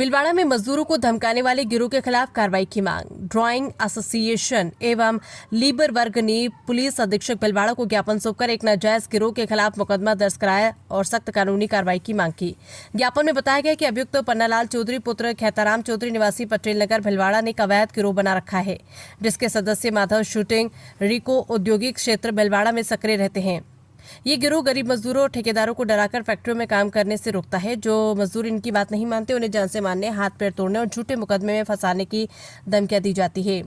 भीलवाड़ा में मजदूरों को धमकाने वाले गिरोह के खिलाफ कार्रवाई की मांग। ड्राइंग एसोसिएशन एवं लीबर वर्ग ने पुलिस अधीक्षक भीलवाड़ा को ज्ञापन सौंपकर एक नाजायज गिरोह के खिलाफ मुकदमा दर्ज कराया और सख्त कानूनी कार्रवाई की मांग की। ज्ञापन में बताया गया कि अभियुक्त पन्नालाल चौधरी पुत्र खैताराम चौधरी निवासी पटेल नगर भीलवाड़ा ने एक अवैध गिरोह बना रखा है, जिसके सदस्य माधव शूटिंग रिको औद्योगिक क्षेत्र भीलवाड़ा में सक्रिय रहते हैं। ये गिरोह गरीब मजदूरों और ठेकेदारों को डराकर फैक्ट्रियों में काम करने से रोकता है। जो मजदूर इनकी बात नहीं मानते उन्हें जान से मारने, हाथ पैर तोड़ने और झूठे मुकदमे में फंसाने की धमकियां दी जाती है।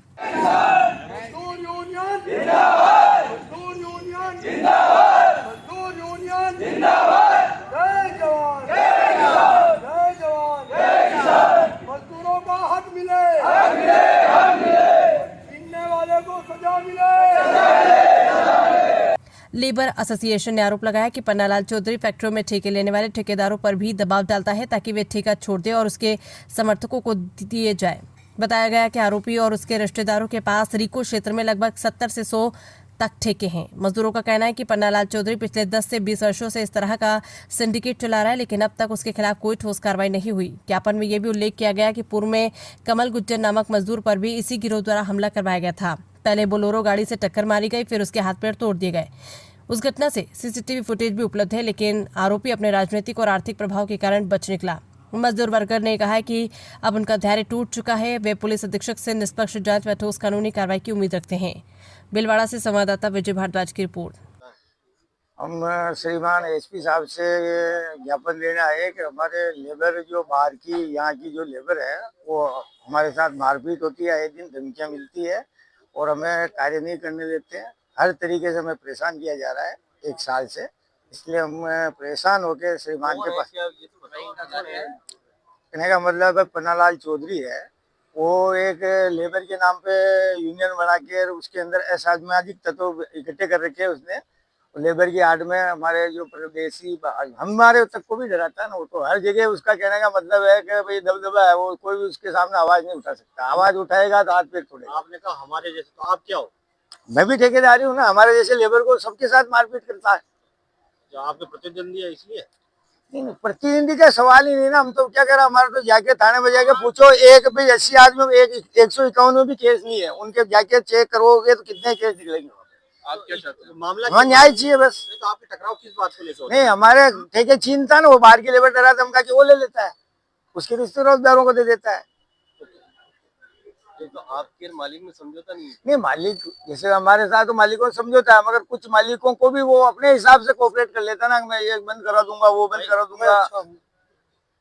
मजदूरों का हक मिले, छीनने वाले को सजा मिले। लेबर एसोसिएशन ने आरोप लगाया कि पन्नालाल चौधरी फैक्ट्रियों में ठेके लेने वाले ठेकेदारों पर भी दबाव डालता है ताकि वे ठेका छोड़ दे और उसके समर्थकों को दिए जाए। बताया गया कि आरोपी और उसके रिश्तेदारों के पास रिको क्षेत्र में लगभग 70 से 100 तक ठेके हैं। मजदूरों का कहना है कि पन्नालाल चौधरी पिछले 10 से 20 वर्षों से इस तरह का सिंडिकेट चला रहा है, लेकिन अब तक उसके खिलाफ कोई ठोस कार्रवाई नहीं हुई। ज्ञापन में यह भी उल्लेख किया गया कि पूर्व में कमल गुज्जर नामक मजदूर पर भी इसी गिरोह द्वारा हमला करवाया गया था। पहले बोलेरो गाड़ी से टक्कर मारी गई, फिर उसके हाथ पैर तोड़ दिए गए। उस घटना से सीसीटीवी फुटेज भी उपलब्ध है, लेकिन आरोपी अपने राजनीतिक और आर्थिक प्रभाव के कारण बच निकला। मजदूर वर्कर ने कहा है कि अब उनका धैर्य टूट चुका है। वे पुलिस अधीक्षक से निष्पक्ष जांच व ठोस कानूनी कार्रवाई की उम्मीद रखते हैं। भीलवाड़ा से संवाददाता विजय भारद्वाज की रिपोर्ट। हम श्रीमान एसपी साहब से ज्ञापन देना है कि हमारे लेबर जो बाहर की यहाँ की जो लेबर है वो हमारे साथ मारपीट होती है, एक दिन धमकियाँ मिलती है और हमें कार्य नहीं करने देते हैं। हर तरीके से हमें परेशान किया जा रहा है 1 साल से, इसलिए हम परेशान होकर श्रीमान के पास। कहने का मतलब है पन्नालाल चौधरी है, वो एक लेबर के नाम पे यूनियन बना के उसके अंदर असामाजिक तत्व इकट्ठे कर रखे हैं उसने। लेबर की आड़ में हमारे जो प्रदेशी हमारे तक को भी डराता है ना, वो तो हर जगह उसका कहने का मतलब है कि भाई दबदबा है, वो कोई भी उसके सामने आवाज नहीं उठा सकता। आवाज उठाएगा तो हाथ पैर तोड़ेगा। आपने कहा हमारे जैसे, तो आप क्या हो? मैं भी ठेकेदारी हूँ ना, हमारे जैसे लेबर को सबके साथ मारपीट करता है। जो आपके प्रतिद्वंदी है इसलिए? नहीं, प्रतिनिधि का सवाल ही नहीं ना। हम तो क्या कह रहे हैं, हमारे तो जाके थाने में जाके पूछो, एक भी 80 आदमी में 151 में भी केस नहीं है। उनके जाके चेक करोगे तो कितने केस निकलेंगे। आप क्या चाहते हैं? मामला हमें न्याय चाहिए बस। नहीं तो आपके टकराव किस बात को लेकर? नहीं, हमारे ठेके छीनता ना, वो बाहर की लेबर डरा धमका के वो ले लेता है, उसके रिश्तेदारों को दे देता है। तो आपके मालिक में समझौता नहीं है? नहीं, मालिक जैसे हमारे साथ तो मालिकों से समझौता है, मगर कुछ मालिकों को भी वो अपने हिसाब से कोऑपरेट कर लेता ना, मैं ये बंद करा दूंगा, वो बंद करा दूंगा,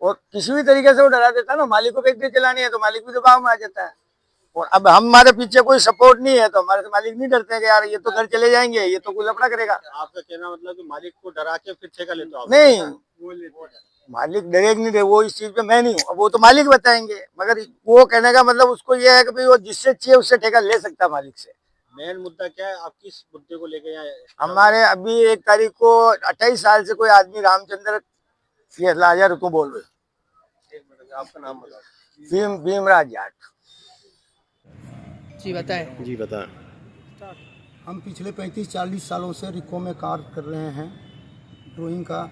और किसी भी तरीके से वो डरा देता ना। मालिक को फैक्ट्री चलानी है तो मालिक भी दबाव में आ जाता है। और अब हमारे पीछे कोई सपोर्ट नहीं है तो हमारे से मालिक नहीं डरते कि यार ये तो घर चले जाएंगे, ये तो कुछ लफड़ा करेगा। आपका कहना मतलब कि मालिक को डरा के फिर ठेका लेते हो? नहीं, मालिक डरेगा नहीं, वो इस चीज पे मैं नहीं हूँ, वो तो मालिक बताएंगे। मगर वो कहने का मतलब उसको ये है कि भाई वो जिससे चाहिए उससे ठेका ले सकता है मालिक से। मेन मुद्दा क्या है? आप किस मुद्दे को लेकर यहाँ? हमारे अभी 1 तारीख को 28 साल से कोई आदमी रामचंद्र लाजा रुको बोल रहे। आपका नाम बताओ। भीमराज जाट। जी बताएं। जी बताएं। हम पिछले 35-40 सालों से रिको में कार्य कर रहे हैं, ड्राइंग का।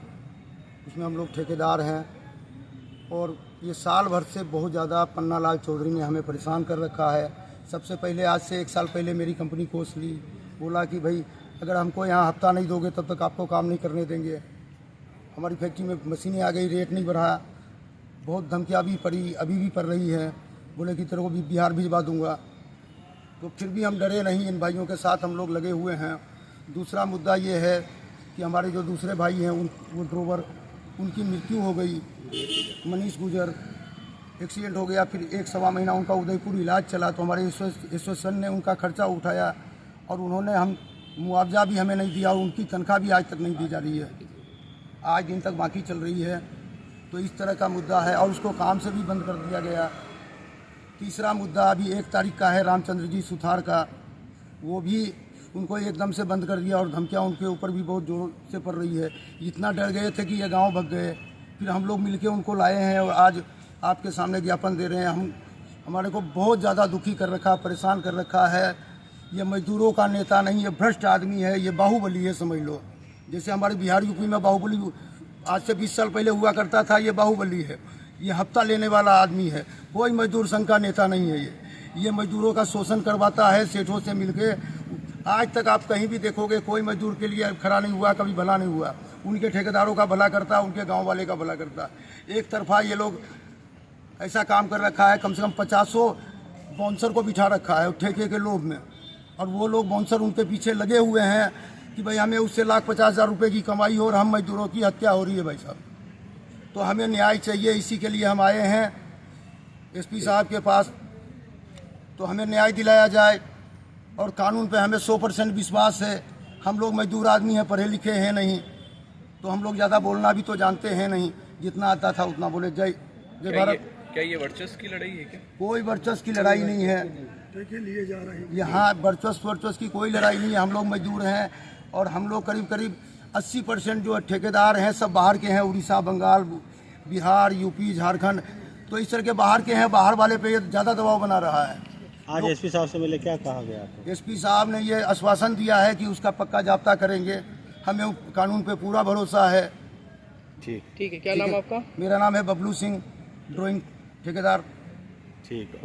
उसमें हम लोग ठेकेदार हैं और ये साल भर से बहुत ज़्यादा पन्नालाल चौधरी ने हमें परेशान कर रखा है। सबसे पहले आज से 1 साल पहले मेरी कंपनी कोस ली, बोला कि भाई अगर हमको यहाँ हफ्ता नहीं दोगे तब तक आपको काम नहीं करने देंगे। हमारी फैक्ट्री में मशीनें आ गई, रेट नहीं बढ़ा, बहुत धमकियाँ भी पड़ी, अभी भी पड़ रही है। बोले कि तेरे को भी बिहार भिजवा दूँगा। तो फिर भी हम डरे नहीं, इन भाइयों के साथ हम लोग लगे हुए हैं। दूसरा मुद्दा ये है कि हमारे जो दूसरे भाई हैं वो ड्रोवर, उनकी मृत्यु हो गई, मनीष गुजर, एक्सीडेंट हो गया। फिर 1-1.25 महीना उनका उदयपुर इलाज चला तो हमारे एसोसिएशन ने उनका खर्चा उठाया और उन्होंने हम मुआवजा भी हमें नहीं दिया और उनकी तनख्वाह भी आज तक नहीं दी जा रही है, आज दिन तक बाकी चल रही है। तो इस तरह का मुद्दा है और उसको काम से भी बंद कर दिया गया। तीसरा मुद्दा अभी 1 तारीख का है, रामचंद्र जी सुथार का, वो भी उनको एकदम से बंद कर दिया और धमकियाँ उनके ऊपर भी बहुत जोर से पड़ रही है। इतना डर गए थे कि ये गांव भग गए। फिर हम लोग मिलके उनको लाए हैं और आज आपके सामने ज्ञापन दे रहे हैं। हमारे को बहुत ज़्यादा दुखी कर रखा, परेशान कर रखा है। ये मजदूरों का नेता नहीं, ये भ्रष्ट आदमी है, ये बाहुबली है समझ लो। जैसे हमारे बिहार यूपी में बाहुबली आज से 20 साल पहले हुआ करता था, ये बाहुबली है। ये हफ्ता लेने वाला आदमी है, कोई मजदूर संघ का नेता नहीं है। ये मजदूरों का शोषण करवाता है सेठों से मिलके। आज तक आप कहीं भी देखोगे कोई मजदूर के लिए खड़ा नहीं हुआ, कभी भला नहीं हुआ। उनके ठेकेदारों का भला करता, उनके गांव वाले का भला करता। एक तरफा ये लोग ऐसा काम कर रखा है, कम से कम 50 बाउंसर को बिठा रखा है ठेके के लोभ में, और वो लोग बाउंसर उनके पीछे लगे हुए हैं कि भाई हमें उससे 1,50,000 रुपये की कमाई हो और हम मजदूरों की हत्या हो रही है भाई साहब। तो हमें न्याय चाहिए, इसी के लिए हम आए हैं एसपी साहब के पास। तो हमें न्याय दिलाया जाए और कानून पे हमें 100% विश्वास है। हम लोग मजदूर आदमी हैं, पढ़े लिखे हैं नहीं, तो हम लोग ज़्यादा बोलना भी तो जानते हैं नहीं, जितना आता था उतना बोले। जय जय भारत। क्या ये वर्चस्व की लड़ाई है क्या? कोई वर्चस्व की लड़ाई नहीं है यहाँ, वर्चस्व की कोई लड़ाई नहीं है। हम लोग मजदूर हैं और हम लोग करीब 80% जो ठेकेदार हैं सब बाहर के हैं, उड़ीसा, बंगाल, बिहार, यूपी, झारखंड। तो इस तरह के बाहर के हैं, बाहर वाले पे ज़्यादा दबाव बना रहा है। आज एसपी साहब से मिले, क्या कहा गया आपको? एसपी साहब ने ये आश्वासन दिया है कि उसका पक्का जाब्ता करेंगे। हमें कानून पे पूरा भरोसा है। ठीक है। क्या नाम आपका? मेरा नाम है बबलू सिंह, ड्राइंग ठेकेदार। ठीक।